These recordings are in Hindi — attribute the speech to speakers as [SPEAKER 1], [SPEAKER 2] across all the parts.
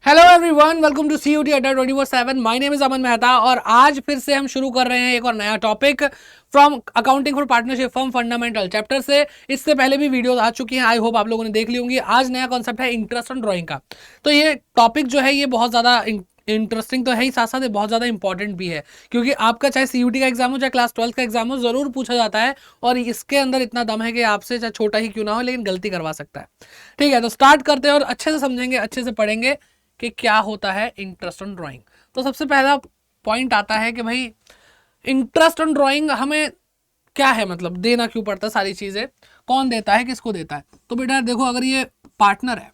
[SPEAKER 1] Hello everyone, welcome to CUT अड्डा 24/7। My name is Aman Mehta और आज फिर से हम शुरू कर रहे हैं एक और नया topic from accounting for partnership firm fundamental chapter से। इससे पहले भी वीडियोस आ चुकी हैं, आई होप आप लोगों ने देख ली होंगी। आज नया कॉन्सेप्ट है इंटरेस्ट ऑन ड्राइंग का। तो ये टॉपिक जो है ये बहुत ज़्यादा इंटरेस्टिंग तो है ही, साथ साथ ये बहुत ज़्यादा इंपॉर्टेंट भी है, क्योंकि आपका चाहे CUT का एग्जाम हो चाहे क्लास 12 का एग्जाम हो, ज़रूर पूछा जाता है और इसके अंदर इतना दम है कि आपसे चाहे छोटा ही क्यों ना हो लेकिन गलती करवा सकता है। ठीक है, तो स्टार्ट करते हैं और अच्छे से समझेंगे, अच्छे से पढ़ेंगे कि क्या होता है इंटरेस्ट ऑन ड्राइंग। तो सबसे पहला पॉइंट आता है कि भाई इंटरेस्ट ऑन ड्राइंग हमें क्या है, मतलब देना क्यों पड़ता है, सारी चीज़ें कौन देता है, किसको देता है। तो बेटा देखो, अगर ये पार्टनर है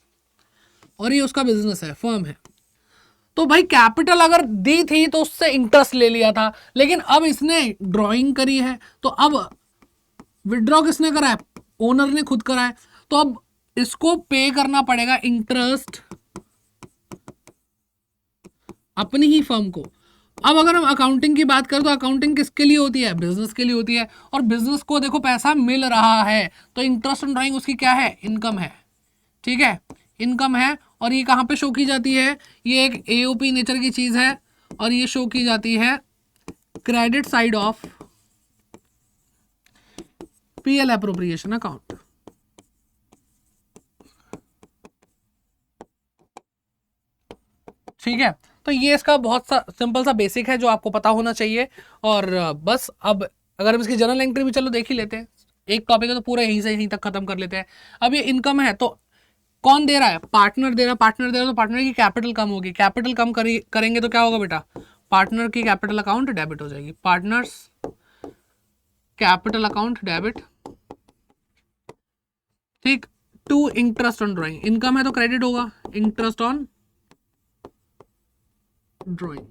[SPEAKER 1] और ये उसका बिजनेस है, फर्म है, तो भाई कैपिटल अगर दी थी तो उससे इंटरेस्ट ले लिया था, लेकिन अब इसने ड्राइंग करी है तो अब विड्रॉ किसने करा है, ओनर ने खुद करा है, तो अब इसको पे करना पड़ेगा इंटरेस्ट अपनी ही फर्म को। अब अगर हम अकाउंटिंग की बात करें तो अकाउंटिंग किसके लिए होती है, बिजनेस के लिए होती है, और बिजनेस को देखो पैसा मिल रहा है तो इंटरेस्ट ऑन ड्राइंग उसकी क्या है, इनकम है। ठीक है, इनकम है। और ये कहाँ पे शो की जाती है, ये एक AOP नेचर की चीज है और ये शो की जाती है credit side of PL appropriation account. ठीक है, तो ये इसका बहुत सा सिंपल सा बेसिक है जो आपको पता होना चाहिए। और बस अब अगर हम इसकी जनरल एंट्री भी चलो देख ही लेते हैं, एक टॉपिक है तो पूरा यहीं से यहीं तक खत्म कर लेते हैं। अब ये इनकम है तो कौन दे रहा है, पार्टनर दे रहा है। पार्टनर दे रहा है तो पार्टनर की कैपिटल कम होगी, कैपिटल कम करेंगे तो क्या होगा बेटा, पार्टनर की कैपिटल अकाउंट डेबिट हो जाएगी, पार्टनर्स कैपिटल अकाउंट डेबिट। ठीक, to interest on drawing, income है तो क्रेडिट होगा इंटरेस्ट ऑन ड्राइंग।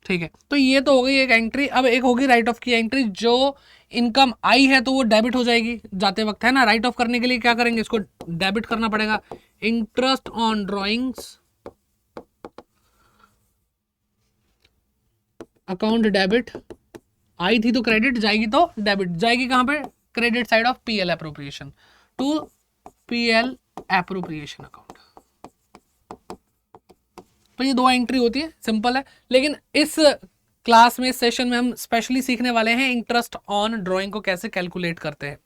[SPEAKER 1] ठीक है, तो ये तो हो गई एक एंट्री। अब एक होगी राइट ऑफ की एंट्री, जो इनकम आई है तो वो डेबिट हो जाएगी जाते वक्त, है ना। राइट ऑफ करने के लिए क्या करेंगे, इसको डेबिट करना पड़ेगा, interest on drawings account debit. आई थी तो क्रेडिट, जाएगी तो डेबिट, जाएगी कहां पे, credit side of PL appropriation to PL appropriation account. तो ये दो एंट्री होती है, सिंपल है। लेकिन इस क्लास में, इस सेशन में हम स्पेशली सीखने वाले हैं इंटरेस्ट ऑन ड्राइंग को कैसे कैलकुलेट करते हैं।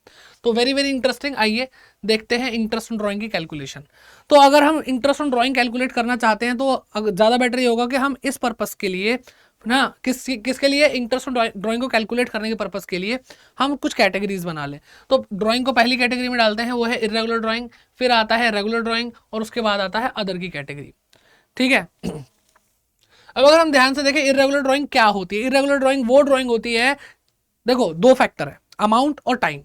[SPEAKER 1] तो वेरी वेरी इंटरेस्टिंग, आइए देखते हैं इंटरेस्ट ऑन ड्राइंग की कैलकुलेशन। तो अगर हम इंटरेस्ट ऑन ड्राइंग कैलकुलेट करना चाहते हैं तो ज़्यादा बेटर ये होगा कि हम इस पर्पस के लिए ना, किसके लिए, इंटरेस्ट ऑन ड्राइंग को कैलकुलेट करने के पर्पस के लिए हम कुछ कैटेगरीज बना लें। तो ड्राइंग को पहली कैटेगरी में डालते हैं, वो है इरेगुलर ड्राइंग, फिर आता है रेगुलर ड्राइंग और उसके बाद आता है अदर की कैटेगरी। ठीक है, अब अगर हम ध्यान से देखें इरेगुलर ड्राइंग क्या होती है, इरेगुलर ड्राइंग वो ड्राइंग होती है, देखो दो फैक्टर है, अमाउंट और टाइम,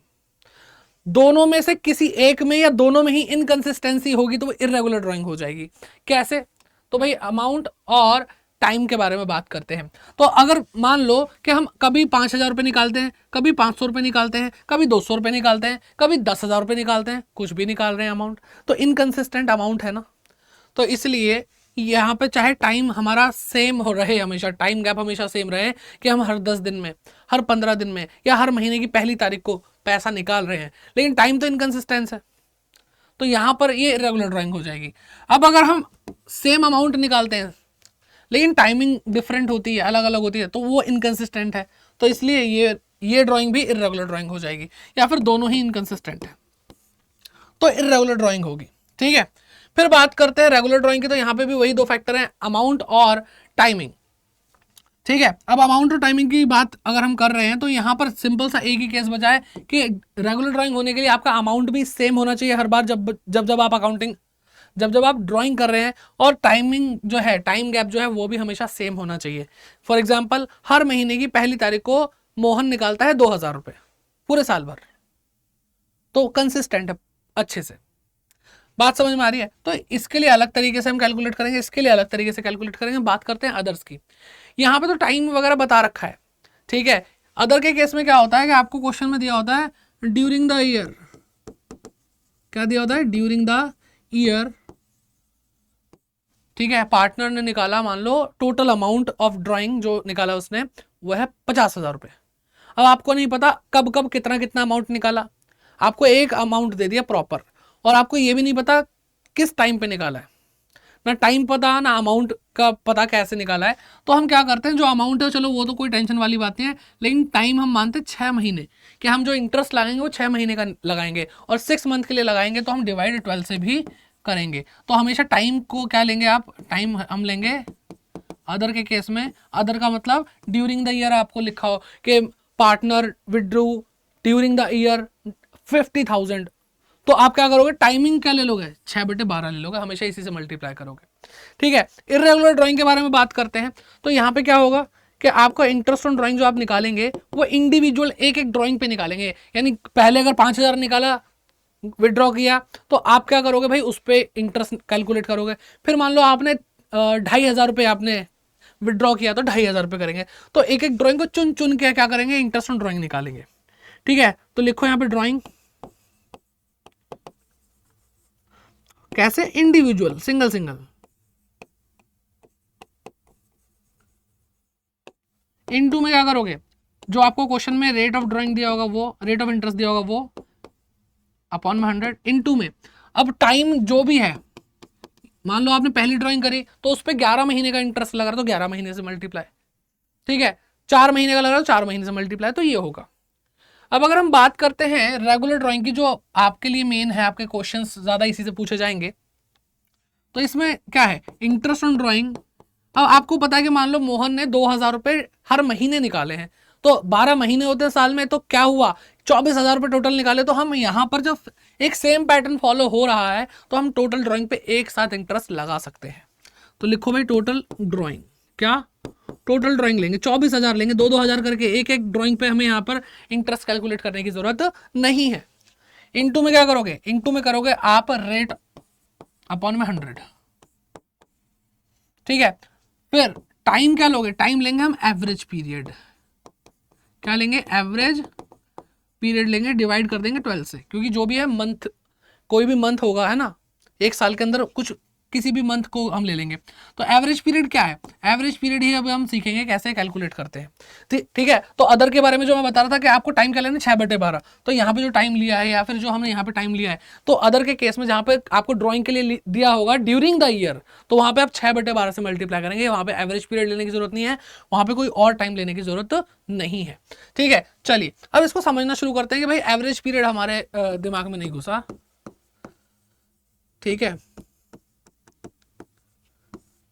[SPEAKER 1] दोनों में से किसी एक में या दोनों में ही इनकंसिस्टेंसी होगी तो वो इरेगुलर ड्राइंग हो जाएगी। कैसे, तो भाई अमाउंट और टाइम के बारे में बात करते हैं। तो अगर मान लो कि हम कभी 5,000 रुपये निकालते हैं, कभी 500 रुपये निकालते हैं, कभी 200 रुपये निकालते हैं, कभी 10,000 रुपये निकालते हैं, कुछ भी निकाल रहे हैं अमाउंट, तो इनकंसिस्टेंट अमाउंट है ना। तो इसलिए यहाँ पे चाहे टाइम हमारा सेम हो रहे, हमेशा टाइम गैप हमेशा सेम रहे कि हम हर 10 दिन में, हर 15 दिन में या हर महीने की पहली तारीख को पैसा निकाल रहे हैं, लेकिन टाइम तो इनकंसिस्टेंस है, तो यहाँ पर ये इरेगुलर ड्राइंग हो जाएगी। अब अगर हम सेम अमाउंट निकालते हैं लेकिन टाइमिंग डिफरेंट होती है, अलग अलग होती है, तो वो इनकंसिस्टेंट है, तो इसलिए ये ड्राइंग भी इरेगुलर ड्राइंग हो जाएगी, या फिर दोनों ही इनकंसिस्टेंट है तो इरेगुलर ड्राइंग होगी। ठीक है, फिर बात करते हैं रेगुलर ड्राइंग की। तो यहां पे भी वही दो फैक्टर हैं, अमाउंट और टाइमिंग। ठीक है, अब अमाउंट और टाइमिंग की बात अगर हम कर रहे हैं तो यहां पर सिंपल सा एक ही केस बचा है कि रेगुलर ड्राइंग होने के लिए आपका अमाउंट भी सेम होना चाहिए हर बार जब जब जब आप अकाउंटिंग, जब आप ड्राइंग कर रहे हैं, और टाइमिंग जो है, टाइम गैप जो है वो भी हमेशा सेम होना चाहिए। फॉर एग्जाम्पल, हर महीने की पहली तारीख को मोहन निकालता है 2,000 रुपये पूरे साल भर, तो कंसिस्टेंट है अच्छे से। बात समझ में आ रही है। तो इसके लिए अलग तरीके से हम कैलकुलेट करेंगे, इसके लिए अलग तरीके से कैलकुलेट करेंगे। बात करते हैं अदर्स की। यहाँ पे तो टाइम वगैरह बता रखा है, ठीक है। अदर के केस में क्या होता है कि आपको क्वेश्चन में दिया होता है ड्यूरिंग द ईयर, क्या दिया होता है, ड्यूरिंग द ईयर। ठीक है, पार्टनर ने निकाला, मान लो टोटल अमाउंट ऑफ ड्राइंग जो निकाला उसने वो है 50,000 रुपये। अब आपको नहीं पता कब कब कितना कितना अमाउंट निकाला, आपको एक अमाउंट दे दिया प्रॉपर, और आपको ये भी नहीं पता किस टाइम पे निकाला है, ना टाइम पता ना अमाउंट का पता कैसे निकाला है। तो हम क्या करते हैं, जो अमाउंट है चलो वो तो कोई टेंशन वाली बात नहीं है, लेकिन टाइम हम मानते हैं 6 महीने, कि हम जो इंटरेस्ट लगाएंगे वो 6 महीने का लगाएंगे, और 6 मंथ के लिए लगाएंगे तो हम डिवाइड 12 से भी करेंगे। तो हमेशा टाइम को क्या लेंगे आप, टाइम हम लेंगे अदर के केस में, अदर का मतलब ड्यूरिंग द ईयर आपको लिखा हो कि partner withdrew during the year 50,000, तो आप क्या करोगे, टाइमिंग क्या ले लोगे, 6/12 ले लोगे, हमेशा इसी से मल्टीप्लाई करोगे। ठीक है, इर्रेगुलर ड्राइंग के बारे में बात करते हैं। तो यहाँ पे क्या होगा कि आपका इंटरेस्ट ऑन ड्राइंग जो आप निकालेंगे वो इंडिविजुअल एक एक ड्राइंग पे निकालेंगे, यानी पहले अगर 5,000 निकाला विड्रॉ किया तो आप क्या करोगे भाई, उस पर इंटरेस्ट कैलकुलेट करोगे। फिर मान लो आपने 2,500 रुपये आपने विड्रॉ किया तो 2,500 रुपये करेंगे। तो एक एक ड्राइंग को चुन चुन के क्या करेंगे, इंटरेस्ट ऑन ड्राइंग निकालेंगे। ठीक है, तो लिखो यहाँ पे ड्राइंग कैसे, इंडिविजुअल सिंगल सिंगल, इनटू में क्या करोगे, जो आपको क्वेश्चन में रेट ऑफ ड्राइंग दिया होगा वो, रेट ऑफ इंटरेस्ट दिया होगा वो अपॉन में 100, इनटू में अब टाइम जो भी है, मान लो आपने पहली ड्राइंग करी तो उस पर 11 महीने का इंटरेस्ट लगा रहा तो 11 महीने से मल्टीप्लाई। ठीक है, 4 महीने का लगा तो 4 महीने से मल्टीप्लाई, तो ये होगा। अब अगर हम बात करते हैं रेगुलर ड्राइंग की, जो आपके लिए मेन है, आपके क्वेश्चंस ज्यादा इसी से पूछे जाएंगे, तो इसमें क्या है, इंटरेस्ट ऑन ड्राइंग। अब आपको पता है कि मान लो मोहन ने 2,000 रुपये हर महीने निकाले हैं, तो 12 महीने होते हैं साल में, तो क्या हुआ, 24,000 रुपये टोटल निकाले। तो हम यहाँ पर जब एक सेम पैटर्न फॉलो हो रहा है तो हम टोटल ड्राइंग पे एक साथ इंटरेस्ट लगा सकते हैं। तो लिखो भाई टोटल ड्राइंग, क्या टोटल ड्राइंग लेंगे 24,000 लेंगे, 2-2 हज़ार करके एक एक ड्राइंग पे हमें यहाँ पर इंटरेस्ट कैलकुलेट करने की जरूरत नहीं है। इनटू में क्या करोगे, इनटू में करोगे आप रेट अपॉन में 100। ठीक है, फिर टाइम क्या लोगे, टाइम लेंगे हम एवरेज पीरियड, क्या लेंगे, एवरेज पीरियड लेंगे, डिवाइड कर देंगे 12 से, क्योंकि जो भी है मंथ, कोई भी मंथ होगा है ना, एक साल के अंदर कुछ किसी भी मंथ को हम ले लेंगे। तो एवरेज पीरियड क्या है, एवरेज पीरियड ही अब हम सीखेंगे कैसे कैलकुलेट करते हैं। ठीक है, तो अदर के बारे में जो मैं बता रहा था कि आपको टाइम क्या लेना है, 6/12, तो यहाँ पे जो टाइम लिया है या फिर जो हमने यहाँ पे टाइम लिया है, तो अदर के केस में जहाँ पे आपको ड्रॉइंग के लिए दिया होगा ड्यूरिंग द ईयर, तो वहाँ पे आप 6/12 से मल्टीप्लाई करेंगे, वहाँ पे एवरेज पीरियड लेने की जरूरत नहीं है, वहाँ पे कोई और टाइम लेने की जरूरत नहीं है। ठीक है, चलिए अब इसको समझना शुरू करते हैं कि भाई एवरेज पीरियड हमारे दिमाग में नहीं घुसा। ठीक है,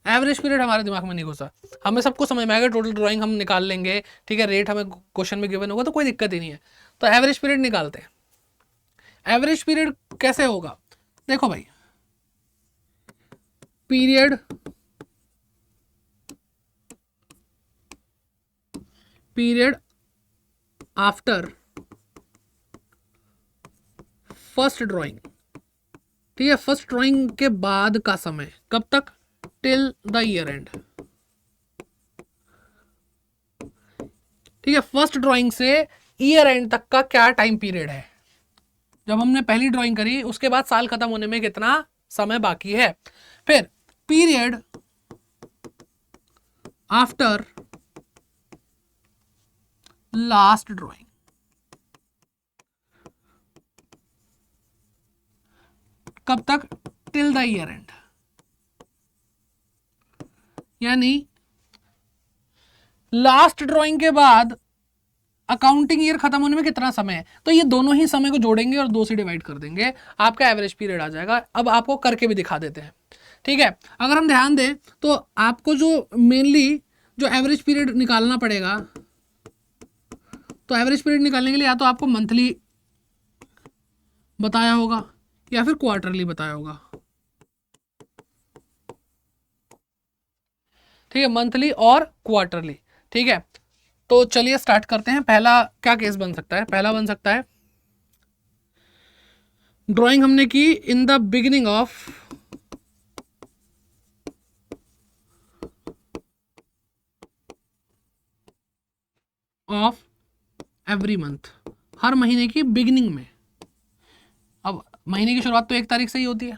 [SPEAKER 1] एवरेज पीरियड हमारे दिमाग में नहीं घुसा, हमें सबको समझ में आएगा, टोटल ड्राइंग हम निकाल लेंगे। ठीक है, रेट हमें क्वेश्चन में गिवन होगा तो कोई दिक्कत ही नहीं है। तो एवरेज पीरियड निकालते हैं। एवरेज पीरियड कैसे होगा, देखो भाई, पीरियड आफ्टर फर्स्ट ड्राइंग। ठीक है, फर्स्ट ड्राइंग के बाद का समय कब तक, टिल द ईयर एंड। ठीक है, फर्स्ट ड्राइंग से ईयर एंड तक का क्या टाइम पीरियड है, जब हमने पहली ड्राइंग करी उसके बाद साल खत्म होने में कितना समय बाकी है। फिर पीरियड आफ्टर लास्ट ड्राइंग, कब तक, टिल द ईयर एंड, यानी लास्ट ड्राइंग के बाद अकाउंटिंग ईयर खत्म होने में कितना समय है, तो ये दोनों ही समय को जोड़ेंगे और 2 से डिवाइड कर देंगे, आपका एवरेज पीरियड आ जाएगा। अब आपको करके भी दिखा देते हैं। ठीक है, अगर हम ध्यान दें तो आपको जो मेनली जो एवरेज पीरियड निकालना पड़ेगा, तो एवरेज पीरियड निकालने के लिए या तो आपको मंथली बताया होगा या फिर क्वार्टरली बताया होगा। ठीक है, मंथली और क्वार्टरली। ठीक है, तो चलिए स्टार्ट करते हैं। पहला क्या केस बन सकता है, पहला बन सकता है ड्राइंग हमने की in the beginning of every month, हर महीने की बिगिनिंग में। अब महीने की शुरुआत तो 1 तारीख से ही होती है।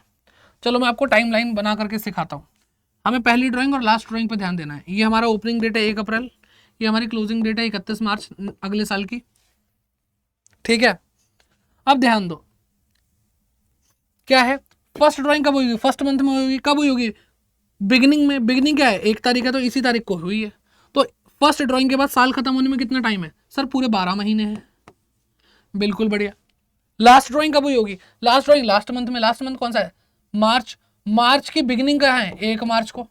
[SPEAKER 1] चलो मैं आपको टाइमलाइन बना करके सिखाता हूँ। हमें पहली ड्राइंग और लास्ट ड्राइंग पे ध्यान देना है। ये हमारा ओपनिंग डेट है 1 अप्रैल, ये हमारी क्लोजिंग डेट है 31 मार्च अगले साल की। ठीक है, अब ध्यान दो क्या है, फर्स्ट ड्राइंग कब होगी, फर्स्ट मंथ में होगी, कब हुई होगी, बिगिनिंग में। बिगिनिंग क्या है, 1 तारीख है तो इसी तारीख को हुई है। तो फर्स्ट ड्राइंग के बाद साल खत्म होने में कितना टाइम है सर, पूरे 12 महीने हैं। बिल्कुल बढ़िया। लास्ट ड्राइंग कब हुई होगी, लास्ट ड्राइंग लास्ट मंथ में। लास्ट मंथ कौन सा है, मार्च। मार्च की बिगिनिंग कहाँ है, 1 मार्च को।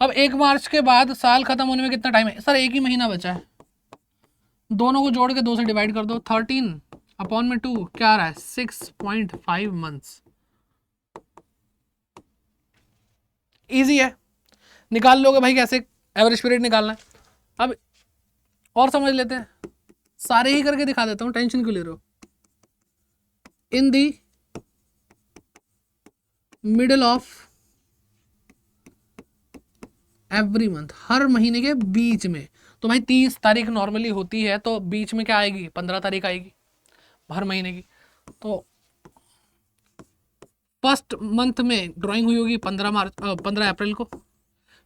[SPEAKER 1] अब 1 मार्च के बाद साल खत्म होने में कितना टाइम है सर, 1 ही महीना बचा है। दोनों को जोड़ के 2 से डिवाइड कर दो, 13/2 क्या आ रहा है, 6.5 मंथ्स। इजी है, निकाल लोगे भाई कैसे एवरेज पीरियड निकालना है। अब और समझ लेते हैं, सारे ही करके दिखा देता हूं, टेंशन क्यों ले रहे हो। इन the middle of every month, हर महीने के बीच में। तो भाई 30 तारीख नॉर्मली होती है, तो बीच में क्या आएगी, 15 तारीख आएगी हर महीने की। तो फर्स्ट मंथ में ड्राइंग हुई होगी 15 अप्रैल को।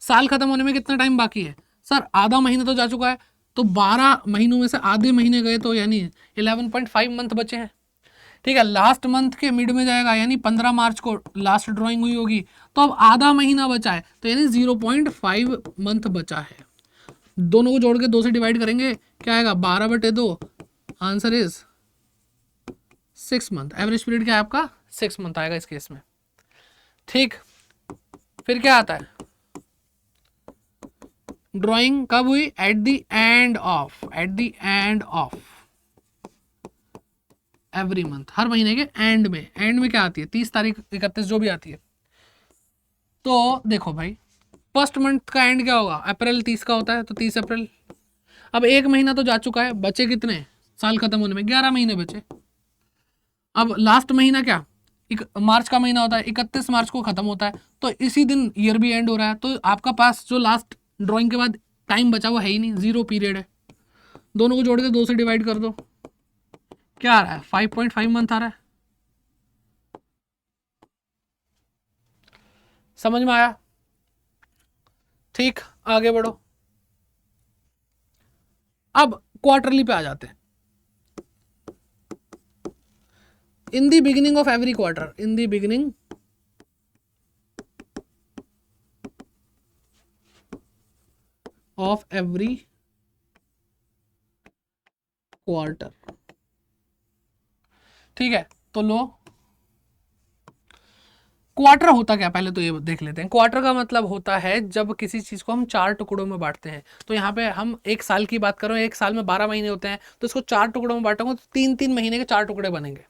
[SPEAKER 1] साल खत्म होने में कितना टाइम बाकी है सर, आधा महीना तो जा चुका है, तो 12 महीनों में से आधे महीने गए, तो यानी 11.5 मंथ बचे हैं। ठीक है, लास्ट मंथ के मिड में जाएगा, यानी 15 मार्च को लास्ट ड्राइंग हुई होगी, तो अब आधा महीना बचा है, तो यानी 0.5 मंथ बचा है। दोनों को जोड़ के 2 से डिवाइड करेंगे, क्या आएगा, 12/2। Answer is 6 month. Average period क्या है आपका, 6 मंथ आएगा इस केस में। ठीक, फिर क्या आता है, ड्राइंग कब हुई, at the end of every month, हर महीने के एंड में। एंड में क्या आती है, 30 तारीख, 31, जो भी आती है। तो देखो भाई, फर्स्ट मंथ का एंड क्या होगा, अप्रैल 30 का होता है, तो 30 अप्रैल। अब 1 महीना तो जा चुका है, बचे कितने, साल खत्म होने में 11 महीने बचे। अब लास्ट महीना क्या, मार्च का महीना होता है, 31 मार्च को खत्म होता है, तो इसी दिन ईयर भी एंड हो रहा है। तो आपका पास जो लास्ट ड्राइंग के बाद टाइम बचा वो है ही नहीं, 0 पीरियड है। दोनों को जोड़ के 2 से डिवाइड कर दो, क्या आ रहा है, 5.5 मंथ आ रहा है। समझ में आया। ठीक, आगे बढ़ो। अब क्वार्टरली पे आ जाते हैं। इन the beginning of every quarter, in the beginning of every quarter. ठीक है, तो लो, क्वार्टर होता क्या, पहले तो ये देख लेते हैं। क्वार्टर का मतलब होता है जब किसी चीज को हम 4 टुकड़ों में बांटते हैं। तो यहाँ पे हम एक साल की बात करें, एक साल में 12 महीने होते हैं, तो इसको 4 टुकड़ों में बांटेंगे तो 3-3 महीने के 4 टुकड़े बनेंगे।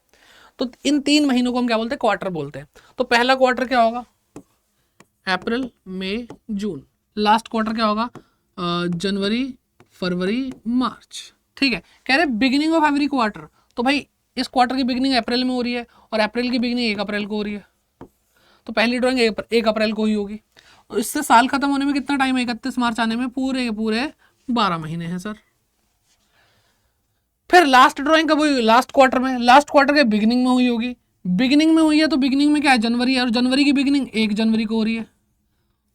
[SPEAKER 1] तो इन 3 महीनों को हम क्या बोलते हैं, क्वार्टर बोलते हैं। तो पहला क्वार्टर क्या होगा, अप्रैल मई जून। लास्ट क्वार्टर क्या होगा, जनवरी फरवरी मार्च। ठीक है, कह रहे बिगिनिंग ऑफ एवरी क्वार्टर। तो भाई इस क्वार्टर की बिगिनिंग अप्रैल में हो रही है, और अप्रैल की बिगिनिंग 1 अप्रैल को हो रही है, तो पहली ड्राइंग 1 अप्रैल को ही होगी। तो इससे साल खत्म होने में कितना टाइम है, 31 मार्च आने में पूरे 12 महीने हैं सर। फिर लास्ट ड्राइंग कब हुई, लास्ट क्वार्टर में। लास्ट क्वार्टर के बिगिनिंग में हुई होगी, बिगिनिंग में हुई है, तो बिगिनिंग में क्या है, जनवरी है, और जनवरी की बिगिनिंग 1 जनवरी को हो रही है।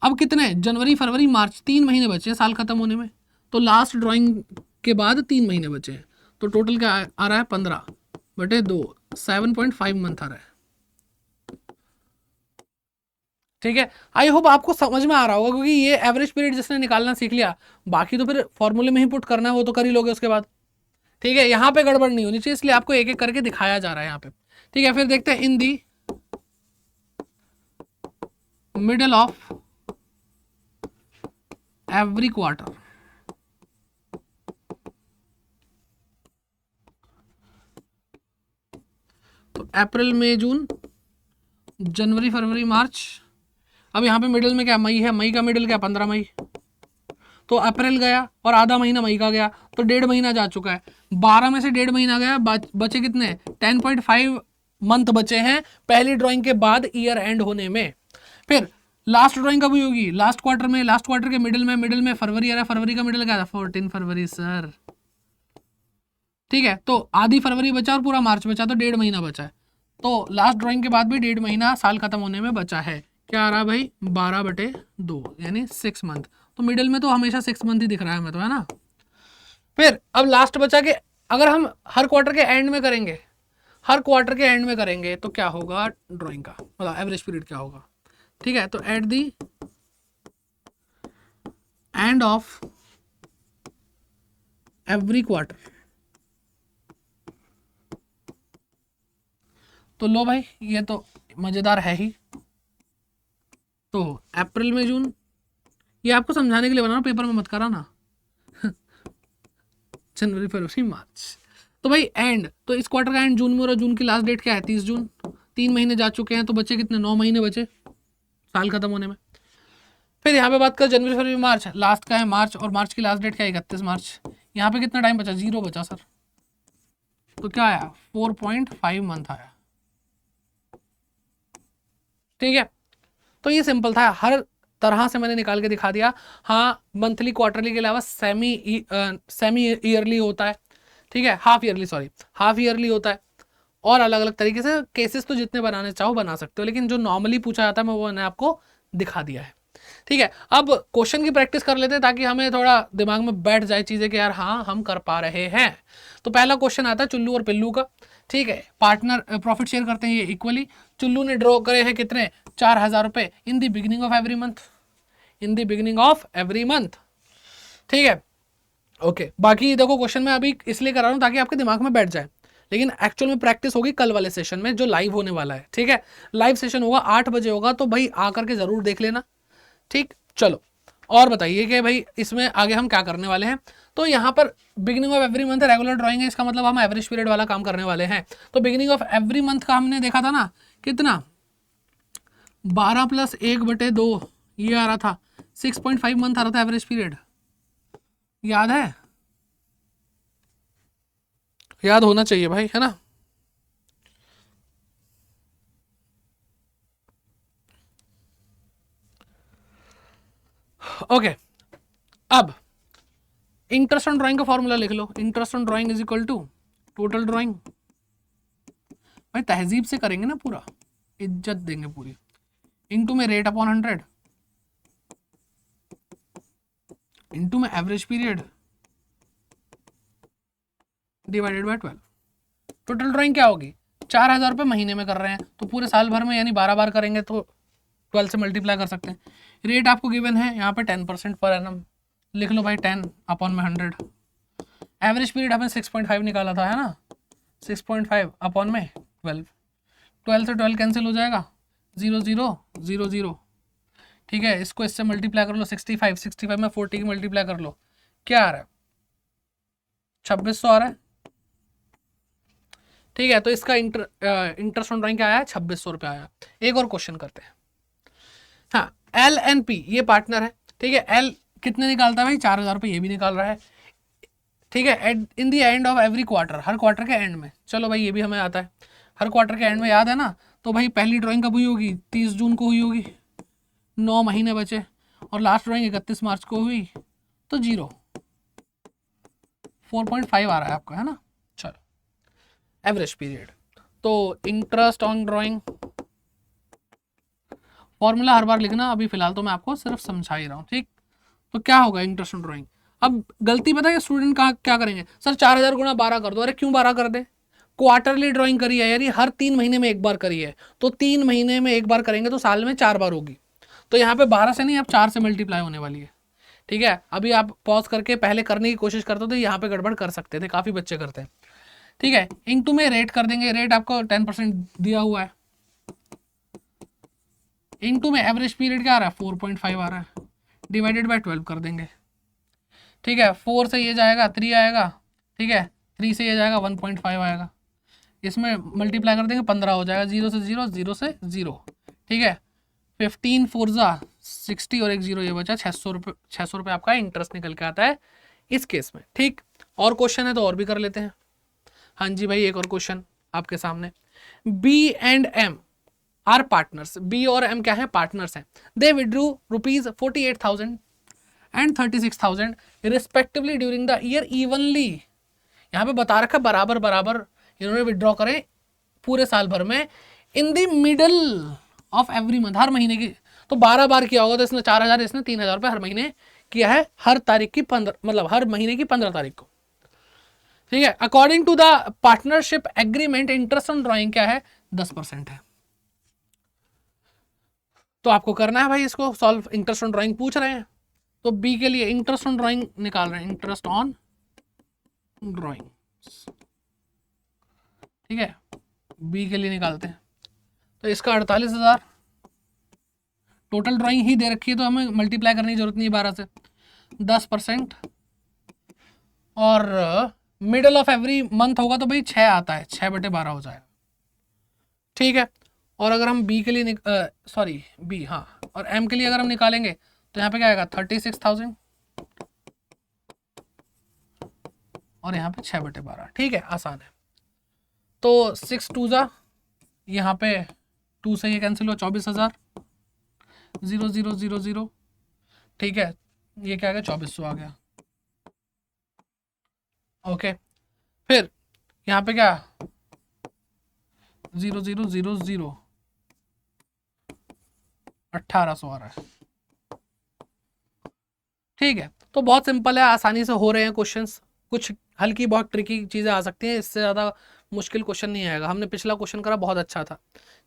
[SPEAKER 1] अब कितने, जनवरी फरवरी मार्च, 3 महीने बचे हैं साल खत्म होने में। तो लास्ट ड्राइंग के बाद 3 महीने बचे हैं, तो टोटल क्या आ रहा है, 15/2, 7.5 मंथ आ रहा है। ठीक है, आई होप आपको समझ में आ रहा होगा, क्योंकि ये एवरेज पीरियड जिसने निकालना सीख लिया, बाकी तो फिर फॉर्मूले में ही पुट करना है, वो तो कर ही लोगे उसके बाद। ठीक है, यहाँ पे गड़बड़ नहीं होनी चाहिए, इसलिए आपको एक एक करके दिखाया जा रहा है यहाँ पे। ठीक है, फिर देखते हैं, इन the middle of every quarter, तो अप्रैल मई जून जनवरी फरवरी मार्च। अब यहाँ पे मिडिल में क्या, मई है, मई का मिडिल क्या, 15 मई। तो अप्रैल गया और आधा महीना मई का गया, तो 1.5 महीना जा चुका है। 12 में से 1.5 महीना गया, बचे कितने, 10.5 मंथ बचे हैं पहली ड्राइंग के बाद ईयर एंड होने में। फिर लास्ट ड्राइंग कब हुई होगी, लास्ट क्वार्टर में। लास्ट क्वार्टर के मिडिल में फरवरी आ रहा है, फरवरी का मिडिल क्या था, 14 फरवरी सर। ठीक है, तो आधी फरवरी बचा और पूरा मार्च बचा, तो 1.5 महीना बचा है। तो लास्ट ड्राइंग के बाद भी 1.5 महीना साल खत्म होने में बचा है। क्या आ रहा है भाई, 12/2, यानी 6 मंथ। तो मिडिल में तो हमेशा 6 मंथ ही दिख रहा है हमें, तो है ना। फिर अब लास्ट बचा के, अगर हम हर क्वार्टर के एंड में करेंगे, हर क्वार्टर के एंड में करेंगे तो क्या होगा ड्राइंग का, मतलब एवरेज पीरियड क्या होगा। ठीक है, तो at the and of every quarter, तो लो भाई ये तो मजेदार है ही। तो अप्रैल में जून, ये आपको समझाने के लिए बना, पेपर में मत करा ना। जनवरी फरवरी मार्च, तो भाई एंड, तो इस क्वार्टर का एंड जून में, और जून की लास्ट डेट क्या है 30 जून। 3 महीने जा चुके हैं, तो बचे कितने, 9 महीने बचे साल खत्म होने में। फिर यहाँ पे बात कर जनवरी फरवरी मार्च, लास्ट का है मार्च, और मार्च की लास्ट डेट क्या है 31 मार्च। यहाँ पे कितना टाइम बचा, 0 बचा सर, तो क्या आया 4.5 मंथ आया। ठीक है, तो ये सिंपल था, हर तरह से मैंने निकाल के दिखा दिया। हाँ, मंथली क्वार्टरली के अलावा सेमी ईयरली होता है। ठीक है, half yearly, sorry half yearly होता है, और अलग अलग तरीके से केसेस तो जितने बनाने चाहो बना सकते हो, लेकिन जो नॉर्मली पूछा जाता है मैं वो मैंने आपको दिखा दिया है। ठीक है, अब क्वेश्चन की प्रैक्टिस कर लेते हैं ताकि हमें थोड़ा दिमाग में बैठ जाए चीजें कि यार हाँ हम कर पा रहे हैं। तो पहला क्वेश्चन आता है चुल्लू और पिल्लू का। ठीक है, पार्टनर प्रॉफिट शेयर करते हैं ये इक्वली। चुल्लू ने ड्रॉ करे हैं कितने, 4,000 रुपए इन the beginning of every month, in the beginning of every month. ठीक है, ओके बाकी देखो क्वेश्चन मैं अभी इसलिए कर रहा हूँ ताकि आपके दिमाग में बैठ जाए, लेकिन एक्चुअल में प्रैक्टिस होगी कल वाले सेशन में जो लाइव होने वाला है। ठीक है, लाइव सेशन होगा 8 बजे होगा, तो भाई आकर के जरूर देख लेना। ठीक, चलो और बताइए कि भाई इसमें आगे हम क्या करने वाले हैं। तो यहाँ पर beginning of every month regular drawing है, इसका मतलब हम एवरेज पीरियड वाला काम करने वाले हैं। तो बिगिनिंग ऑफ एवरी मंथ का हमने देखा था ना, कितना 12 + 1/2 ये आ रहा था, 6.5 मंथ आ रहा था एवरेज पीरियड, याद है, याद होना चाहिए भाई, है ना। ओके, अब इंटरेस्ट ऑन ड्राइंग का फॉर्मूला लिख लो, interest on drawing is equal to total drawing. भाई तहजीब से करेंगे ना, पूरा इज्जत देंगे पूरी, इनटू में रेट अपॉन 100, इनटू में average period divided by 12। Total drawing क्या होगी, 4,000 रुपये महीने में कर रहे हैं तो पूरे साल भर में यानी 12 बार करेंगे तो 12 से मल्टीप्लाई कर सकते हैं। रेट आपको गिवन है यहाँ पे 10% पर एनम, लिख लो भाई 10 अपॉन में 100। एवरेज पीरियड हमें 6.5 निकाला था, है ना, 6.5 अपॉन में 12, 12 से 12 कैंसिल हो जाएगा, 0 0 0 0। ठीक है, इसको इससे मल्टीप्लाई कर लो, 65 65 में 40 की मल्टीप्लाई कर लो, क्या आ रहा है 2600 आ रहा है। ठीक है, तो इसका इंटरेस्ट ऑन ड्राइंग क्या आया, 2600 रुपये आया। एक और क्वेश्चन करते हैं। हाँ, एल एंड पी ये पार्टनर है। ठीक है, एल कितने निकालता है भाई, 4,000 रुपये ये भी निकाल रहा है। ठीक है, in the end of every quarter, her quarter के एंड में, चलो भाई ये भी हमें आता है, हर क्वार्टर के एंड में याद है ना। तो भाई पहली ड्राइंग कब हुई होगी, 30 जून को हुई होगी, 9 महीने बचे, और लास्ट ड्राइंग 31 मार्च को हुई, तो 0 4.5 आ रहा है आपका, है ना। चलो एवरेज पीरियड, तो इंटरेस्ट ऑन ड्राइंग फॉर्मूला हर बार लिखना, अभी फिलहाल तो मैं आपको सिर्फ समझा ही रहा हूँ। ठीक, तो क्या होगा इंटरेस्ट ऑन ड्राइंग। अब गलती पता है स्टूडेंट का क्या करेंगे, सर 4,000 गुणा 12 कर दो। अरे क्यों 12 कर दे, क्वार्टरली ड्राइंग करी है यार, ये हर 3 महीने में एक बार करी है, तो 3 महीने में एक बार करेंगे तो साल में 4 बार होगी। तो यहाँ पे 12 से नहीं, अब 4 से मल्टीप्लाई होने वाली है। ठीक है, अभी आप पॉज करके पहले करने की कोशिश करते हो तो यहाँ पे गड़बड़ कर सकते थे, काफ़ी बच्चे करते हैं। ठीक है, इंटू में रेट कर देंगे, रेट आपको 10% दिया हुआ है, इंटू में एवरेज पीरियड क्या आ रहा है 4.5 आ रहा है, डिवाइडेड बाय 12 कर देंगे। ठीक है, 4 से ये जाएगा 3 आएगा, ठीक है 3 से ये जाएगा 1.5 आएगा, इसमें मल्टीप्लाई कर देंगे 15 हो जाएगा, 0 से 0 0 से 0। ठीक है, 15 4 60 और एक 0 ये बचा, 600 रुपये, 600 रुपये आपका इंटरेस्ट निकल के आता है इस केस में। ठीक, और क्वेश्चन है तो और भी कर लेते हैं। हाँ जी भाई, एक और क्वेश्चन आपके सामने, B and M are partners, B और एम क्या है, पार्टनर्स हैं। They withdrew ₹48,000 and 36,000 respectively during the year evenly. यहाँ पे बता रखा बराबर बराबर इन्होंने विड्रॉ करें पूरे साल भर में, in the middle of every month, हर महीने की। तो 12 बार किया होगा तो इसने 4,000, इसने 3,000 रुपये हर महीने किया है, हर तारीख की 15, मतलब हर महीने की 15 तारीख को। ठीक है, according to the partnership agreement interest on drawing क्या है, 10% है। तो आपको करना है भाई इसको सॉल्व, इंटरेस्ट ऑन ड्राइंग पूछ रहे हैं, तो बी के लिए इंटरेस्ट ऑन ड्राइंग निकाल रहे हैं, इंटरेस्ट ऑन ड्राइंग, ठीक है, बी के लिए निकालते हैं। तो इसका 48,000 टोटल ड्राइंग ही दे रखी है, तो हमें मल्टीप्लाई करने की जरूरत नहीं है 12 से, 10%, और मिडल ऑफ एवरी मंथ होगा तो भाई 6 आता है, 6/12 हो जाएगा, ठीक है। और अगर हम बी के लिए सॉरी बी, हाँ, और एम के लिए अगर हम निकालेंगे तो यहाँ पे क्या आएगा 36,000, और यहाँ पे 6/12, ठीक है, आसान है। तो 6 2 जा, यहाँ पे 2 से ये कैंसिल हुआ, 24,000, 0 0 0 0, ठीक है, ये क्या आ गया 2400 आ गया, ओके। फिर यहाँ पे क्या 0 0 0 0, 1800 आ रहा है, ठीक है। तो बहुत सिंपल है, आसानी से हो रहे हैं क्वेश्चंस, कुछ हल्की बहुत ट्रिकी चीज़ें आ सकती हैं, इससे ज़्यादा मुश्किल क्वेश्चन नहीं आएगा। हमने पिछला क्वेश्चन करा बहुत अच्छा था,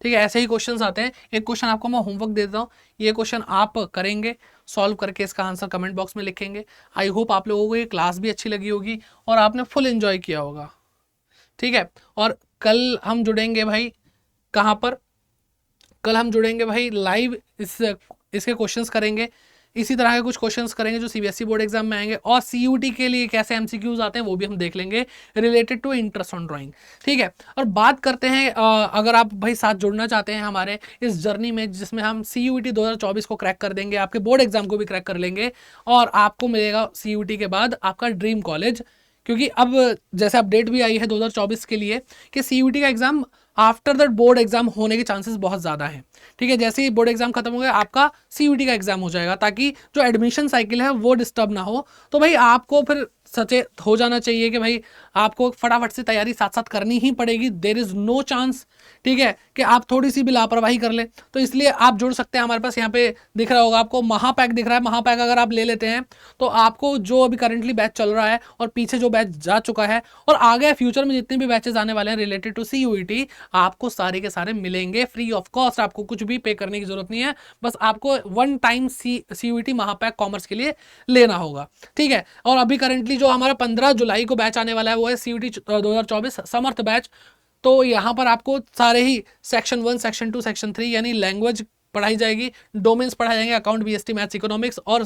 [SPEAKER 1] ठीक है, ऐसे ही क्वेश्चंस आते हैं। एक क्वेश्चन आपको मैं होमवर्क दे देता हूँ, ये क्वेश्चन आप करेंगे, सॉल्व करके इसका आंसर कमेंट बॉक्स में लिखेंगे। आई होप आप लोगों को ये क्लास भी अच्छी लगी होगी और आपने फुल एंजॉय किया होगा, ठीक है। और कल हम जुड़ेंगे भाई, कहाँ पर, कल हम जुड़ेंगे भाई लाइव, इसके क्वेश्चंस करेंगे, इसी तरह के कुछ क्वेश्चंस करेंगे जो सीबीएसई बोर्ड एग्जाम में आएंगे, और सीयूटी के लिए कैसे एमसीक्यूज आते हैं वो भी हम देख लेंगे related to interest on drawing, ठीक है। और बात करते हैं, अगर आप भाई साथ जुड़ना चाहते हैं हमारे इस जर्नी में, जिसमें हम सीयूटी 2024 को क्रैक कर देंगे, आपके बोर्ड एग्जाम को भी क्रैक कर लेंगे, और आपको मिलेगा सीयूटी के बाद आपका ड्रीम कॉलेज। क्योंकि अब जैसे अपडेट भी आई है 2024 के लिए कि सीयूटी का exam after that board exam होने के चांसेस बहुत ज़्यादा हैं, ठीक है। जैसे ही बोर्ड एग्जाम खत्म हो गया आपका सीयूटी का एग्जाम हो जाएगा, ताकि जो एडमिशन साइकिल है वो डिस्टर्ब ना हो। तो भाई आपको फिर सचेत हो जाना चाहिए कि भाई आपको फटाफट से तैयारी साथ साथ करनी ही पड़ेगी, देयर इज़ नो चांस, ठीक है, कि आप थोड़ी सी भी लापरवाही कर ले। तो इसलिए आप जुड़ सकते हैं हमारे पास, यहाँ पे दिख रहा होगा आपको महापैक दिख रहा है, महापैक अगर आप ले लेते हैं तो आपको जो अभी करंटली बैच चल रहा है और पीछे जो बैच जा चुका है और आगे फ्यूचर में जितने भी बैचेस आने वाले हैं रिलेटेड टू सीयूईटी, आपको सारे के सारे मिलेंगे फ्री ऑफ कॉस्ट, आपको कुछ भी पे करने की जरूरत नहीं है, बस आपको वन टाइम सीयूईटी महापैक कॉमर्स के लिए लेना होगा, ठीक है। और अभी करंटली जो हमारा 15 जुलाई को बैच आने वाला है वो है सीयूईटी 2024 समर्थ बैच। तो यहाँ पर आपको सारे ही सेक्शन 1, सेक्शन 2, सेक्शन 3 यानी लैंग्वेज पढ़ाई जाएगी, डोमेन्स पढ़ाए जाएंगे, अकाउंट, बीएसटी, मैथ्स, इकोनॉमिक्स, और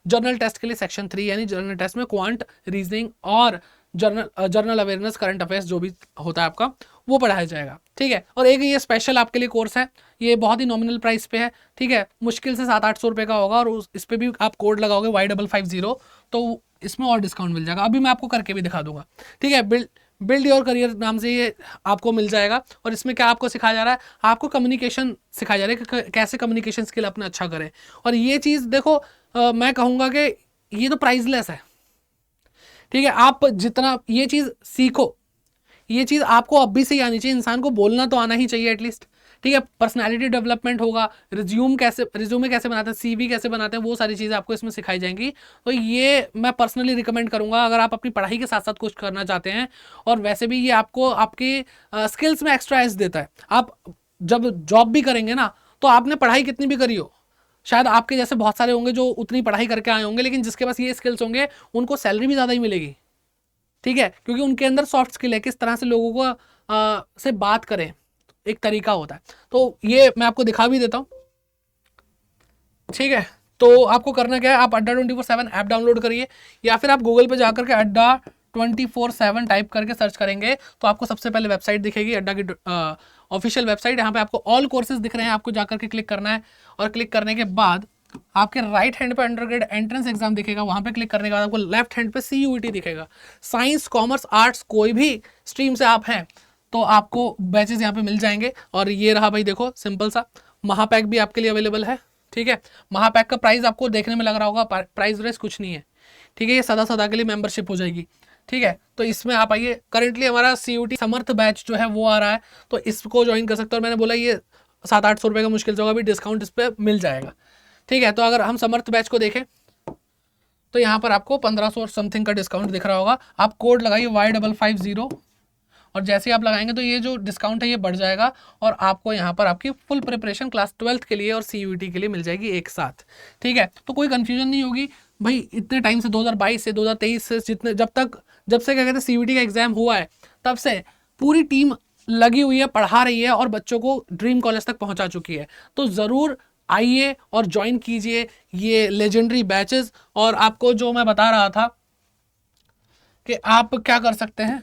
[SPEAKER 1] जर्नल टेस्ट के लिए सेक्शन 3 यानी जर्नल टेस्ट में क्वांट, रीजनिंग और जर्नल अवेयरनेस, करंट अफेयर्स जो भी होता है आपका वो पढ़ाया जाएगा, ठीक है। और एक ये स्पेशल आपके लिए कोर्स है, ये बहुत ही नॉमिनल प्राइस पे है, ठीक है, मुश्किल से 700-800 रुपये का होगा, और इस पर भी आप कोड लगाओगे Y550 तो इसमें और डिस्काउंट मिल जाएगा। अभी मैं आपको करके भी दिखा दूंगा, ठीक है। बिल्ड योर करियर नाम से ये आपको मिल जाएगा, और इसमें क्या आपको सिखाया जा रहा है, आपको कम्युनिकेशन सिखाया जा रहा है कि कैसे कम्युनिकेशन स्किल अपना अच्छा करें। और ये चीज़ देखो, मैं कहूँगा कि ये तो प्राइसलेस है, ठीक है। आप जितना ये चीज़ सीखो, ये चीज़ आपको अभी से ही आनी चाहिए, इंसान को बोलना तो आना ही चाहिए एटलीस्ट, ठीक है। पर्सनालिटी डेवलपमेंट होगा, रिज्यूमे कैसे बनाते हैं, सीवी कैसे बनाते हैं, वो सारी चीज़ें आपको इसमें सिखाई जाएंगी। तो ये मैं पर्सनली रिकमेंड करूंगा अगर आप अपनी पढ़ाई के साथ साथ कुछ करना चाहते हैं, और वैसे भी ये आपको आपके स्किल्स में एक्स्ट्रा एज देता है। आप जब जॉब भी करेंगे ना, तो आपने पढ़ाई कितनी भी करी हो, शायद आपके जैसे बहुत सारे होंगे जो उतनी पढ़ाई करके आए होंगे, लेकिन जिसके पास ये स्किल्स होंगे उनको सैलरी भी ज़्यादा ही मिलेगी, ठीक है, क्योंकि उनके अंदर सॉफ्ट स्किल है, किस तरह से लोगों को से बात करें, एक तरीका होता है। तो ये मैं आपको दिखा भी देता हूँ, ठीक है। तो आपको करना क्या है, आप अड्डा 24/7 ऐप डाउनलोड करिए, या फिर आप गूगल पे जाकर के अड्डा 24/7 टाइप करके सर्च करेंगे तो आपको सबसे पहले वेबसाइट दिखेगी, अड्डा की ऑफिशियल वेबसाइट। यहाँ पे आपको ऑल कोर्सेज दिख रहे हैं, आपको जाकर के क्लिक करना है, और क्लिक करने के बाद आपके राइट हैंड पे अंडरग्रेड एंट्रेंस एग्जाम दिखेगा, वहां पे क्लिक करने के बाद आपको लेफ्ट हैंड पे सीयूईटी दिखेगा। साइंस, कॉमर्स, आर्ट्स, कोई भी स्ट्रीम से आप हैं तो आपको बैचेस यहाँ पे मिल जाएंगे। और ये रहा भाई, देखो सिंपल सा महापैक भी आपके लिए अवेलेबल है, ठीक है। महापैक का प्राइस आपको देखने में लग रहा होगा, प्राइस रेस कुछ नहीं है, ठीक है, ये सदा के लिए मेंबरशिप हो जाएगी, ठीक है। तो इसमें आप आइए, करेंटली हमारा सीयूटी समर्थ बैच जो है वो आ रहा है, तो इसको ज्वाइन कर सकते हो। और मैंने बोला ये 700-800 रुपये का मुश्किल से होगा, अभी डिस्काउंट इस पर मिल जाएगा, ठीक है। तो अगर हम समर्थ बैच को देखें तो यहाँ पर आपको 1500 और समथिंग का डिस्काउंट दिख रहा होगा। आप कोड लगाइए Y550 और जैसे ही आप लगाएंगे तो ये जो डिस्काउंट है ये बढ़ जाएगा और आपको यहाँ पर आपकी फुल प्रिपरेशन क्लास 12th के लिए और CUET के लिए मिल जाएगी एक साथ। ठीक है, तो कोई कंफ्यूजन नहीं होगी भाई। इतने टाइम से 2022 से 2023 से जब से क्या कहते हैं CUET का एग्जाम हुआ है, तब से पूरी टीम लगी हुई है, पढ़ा रही है और बच्चों को ड्रीम कॉलेज तक पहुंचा चुकी है। तो ज़रूर आइए और ज्वाइन कीजिए ये लेजेंडरी बैचेस। और आपको जो मैं बता रहा था कि आप क्या कर सकते हैं,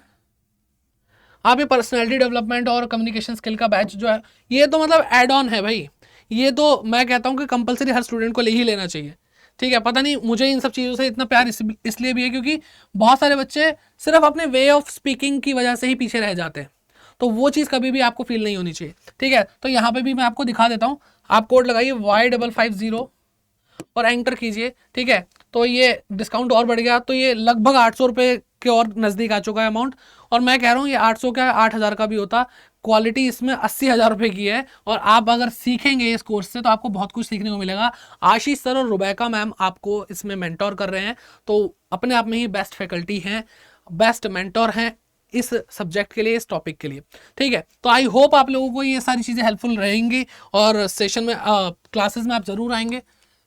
[SPEAKER 1] आप ये पर्सनैलिटी डेवलपमेंट और कम्युनिकेशन स्किल का बैच जो है, ये तो मतलब एड ऑन है भाई। ये तो मैं कहता हूँ कि कंपलसरी हर स्टूडेंट को ले ही लेना चाहिए। ठीक है, पता नहीं मुझे इन सब चीज़ों से इतना प्यार इसलिए भी है क्योंकि बहुत सारे बच्चे सिर्फ अपने वे ऑफ स्पीकिंग की वजह से ही पीछे रह जाते हैं, तो वो चीज़ कभी भी आपको फील नहीं होनी चाहिए। ठीक है, तो यहाँ पे भी मैं आपको दिखा देता हूँ। आप कोड लगाइए Y550 और एंटर कीजिए। ठीक है, तो ये डिस्काउंट और बढ़ गया, तो ये लगभग 800 रुपये के और नज़दीक आ चुका है अमाउंट। और मैं कह रहा हूँ ये 800 का 8000 का भी होता, क्वालिटी इसमें 80,000 रुपये की है। और आप अगर सीखेंगे इस कोर्स से तो आपको बहुत कुछ सीखने को मिलेगा। आशीष सर और रुबैका मैम आपको इसमें मेंटोर कर रहे हैं, तो अपने आप में ही बेस्ट फैकल्टी हैं, बेस्ट मेंटोर हैं इस सब्जेक्ट के लिए, इस टॉपिक के लिए। ठीक है, तो आई होप आप लोगों को ये सारी चीज़ें हेल्पफुल रहेंगी और सेशन में क्लासेस में आप ज़रूर आएंगे,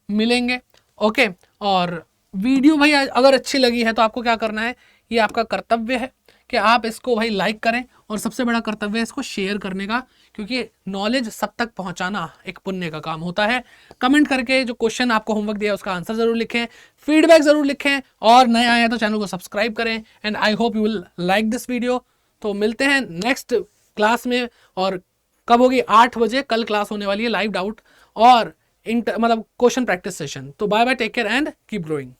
[SPEAKER 1] मिलेंगे। ओके, और वीडियो भाई अगर अच्छी लगी है तो आपको क्या करना है, ये आपका कर्तव्य है कि आप इसको भाई लाइक करें और सबसे बड़ा कर्तव्य है इसको शेयर करने का, क्योंकि नॉलेज सब तक पहुंचाना एक पुण्य का काम होता है। कमेंट करके जो क्वेश्चन आपको होमवर्क दिया उसका आंसर जरूर लिखें, फीडबैक जरूर लिखें और नए आए हैं तो चैनल को सब्सक्राइब करें। And I hope you will like this video. तो मिलते हैं नेक्स्ट क्लास में, और कब होगी? 8 बजे कल क्लास होने वाली है, लाइव डाउट और मतलब क्वेश्चन प्रैक्टिस सेशन। तो bye bye, take care and keep growing.